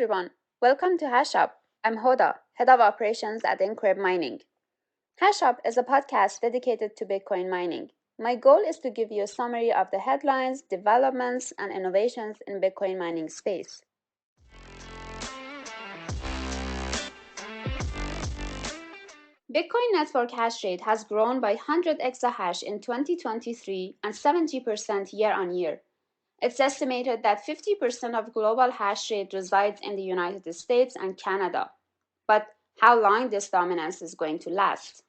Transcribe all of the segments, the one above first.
everyone, welcome to Hashrate. I'm Hoda, Head of Operations at Encrypt Mining. Hashrate is a podcast dedicated to Bitcoin mining. My goal is to give you a summary of the headlines, developments, and innovations in Bitcoin mining space. Bitcoin network hash rate has grown by 100 exahash in 2023 and 70% year on year. It's estimated that 50% of global hash rate resides in the United States and Canada. But how long this dominance is going to last?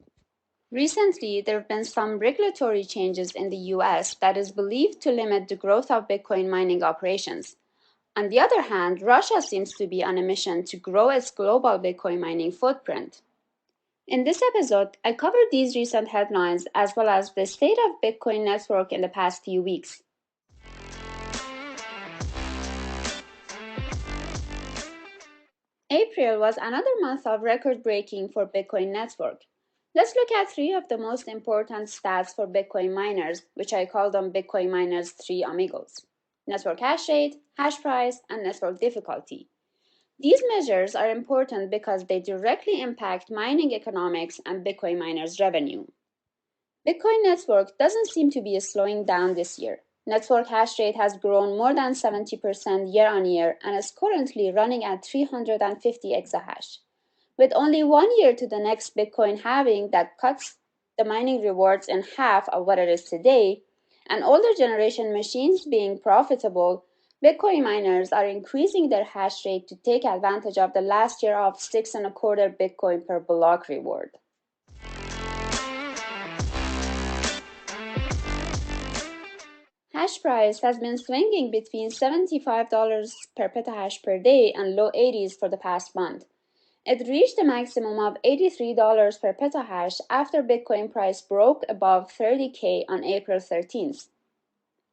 Recently, there have been some regulatory changes in the US that is believed to limit the growth of Bitcoin mining operations. On the other hand, Russia seems to be on a mission to grow its global Bitcoin mining footprint. In this episode, I covered these recent headlines as well as the state of Bitcoin network in the past few weeks. April was another month of record-breaking for Bitcoin network. Let's look at three of the most important stats for Bitcoin miners, which I call them Bitcoin miners' three amigos: network hash rate, hash price, and network difficulty. These measures are important because they directly impact mining economics and Bitcoin miners' revenue. Bitcoin network doesn't seem to be slowing down this year. Network hash rate has grown more than 70% year on year and is currently running at 350 exahash. With only 1 year to the next Bitcoin halving that cuts the mining rewards in half of what it is today, and older generation machines being profitable, Bitcoin miners are increasing their hash rate to take advantage of the last year of 6.25 Bitcoin per block reward. Hash price has been swinging between $75 per petahash per day and low 80s for the past month. It reached a maximum of $83 per petahash after Bitcoin price broke above 30K on April 13th.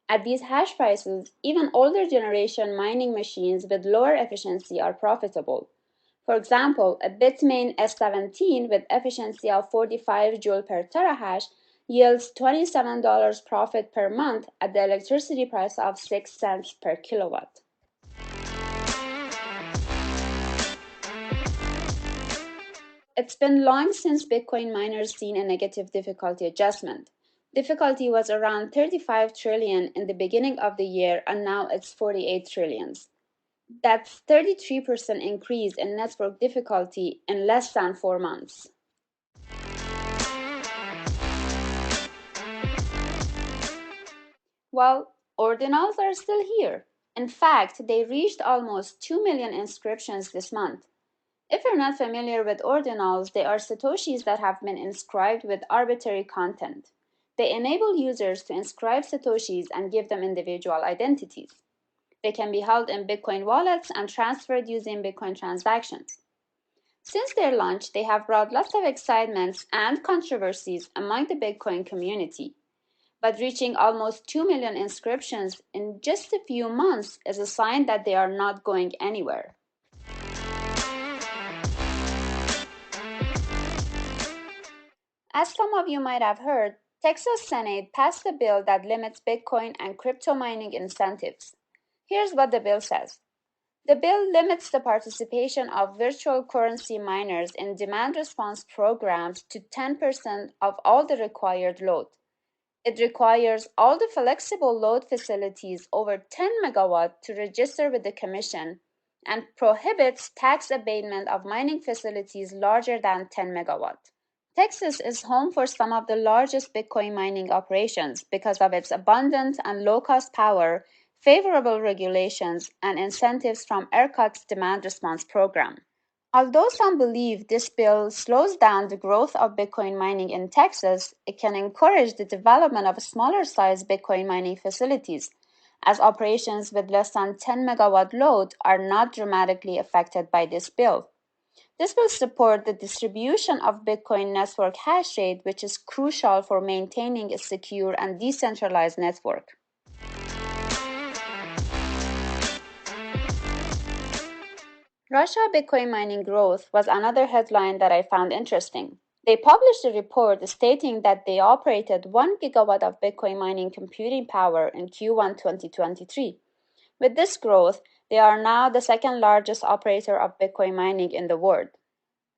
At these hash prices, even older generation mining machines with lower efficiency are profitable. For example, a Bitmain S17 with efficiency of 45 joule per terahash yields $27 profit per month at the electricity price of 6 cents per kilowatt. It's been long since Bitcoin miners seen a negative difficulty adjustment. Difficulty was around 35 trillion in the beginning of the year and now it's 48 trillions. That's 33% increase in network difficulty in less than 4 months. Well, ordinals are still here. In fact, they reached almost 2 million inscriptions this month. If you're not familiar with ordinals, they are satoshis that have been inscribed with arbitrary content. They enable users to inscribe satoshis and give them individual identities. They can be held in Bitcoin wallets and transferred using Bitcoin transactions. Since their launch, they have brought lots of excitements and controversies among the Bitcoin community. But reaching almost 2 million inscriptions in just a few months is a sign that they are not going anywhere. As some of you might have heard, Texas Senate passed a bill that limits Bitcoin and crypto mining incentives. Here's what the bill says. The bill limits the participation of virtual currency miners in demand response programs to 10% of all the required load. It requires all the flexible load facilities over 10 megawatt to register with the Commission and prohibits tax abatement of mining facilities larger than 10 megawatt. Texas is home for some of the largest Bitcoin mining operations because of its abundant and low-cost power, favorable regulations, and incentives from ERCOT's demand response program. Although some believe this bill slows down the growth of Bitcoin mining in Texas, it can encourage the development of smaller-sized Bitcoin mining facilities, as operations with less than 10 megawatt load are not dramatically affected by this bill. This will support the distribution of Bitcoin network hash rate, which is crucial for maintaining a secure and decentralized network. Russia Bitcoin mining growth was another headline that I found interesting. They published a report stating that they operated 1 gigawatt of Bitcoin mining computing power in Q1 2023. With this growth, They are now the second largest operator of Bitcoin mining in the world.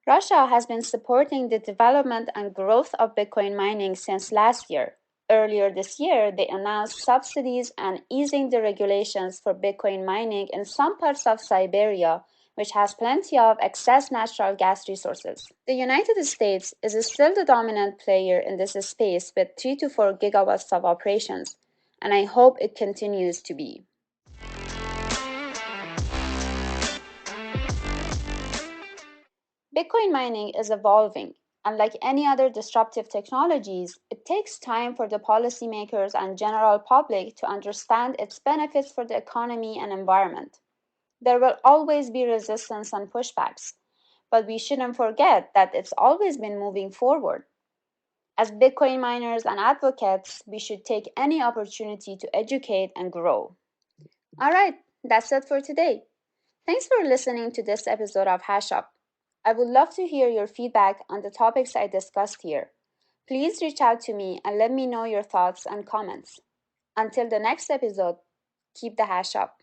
Russia has been supporting the development and growth of Bitcoin mining since last year. Earlier this year, they announced subsidies and easing the regulations for Bitcoin mining in some parts of Siberia, which has plenty of excess natural gas resources. The United States is still the dominant player in this space with 3 to 4 gigawatts of operations, and I hope it continues to be. Bitcoin mining is evolving, and like any other disruptive technologies, it takes time for the policymakers and general public to understand its benefits for the economy and environment. There will always be resistance and pushbacks, but we shouldn't forget that it's always been moving forward. As Bitcoin miners and advocates, we should take any opportunity to educate and grow. All right, that's it for today. Thanks for listening to this episode of Hashup. I would love to hear your feedback on the topics I discussed here. Please reach out to me and let me know your thoughts and comments. Until the next episode, keep the hash up.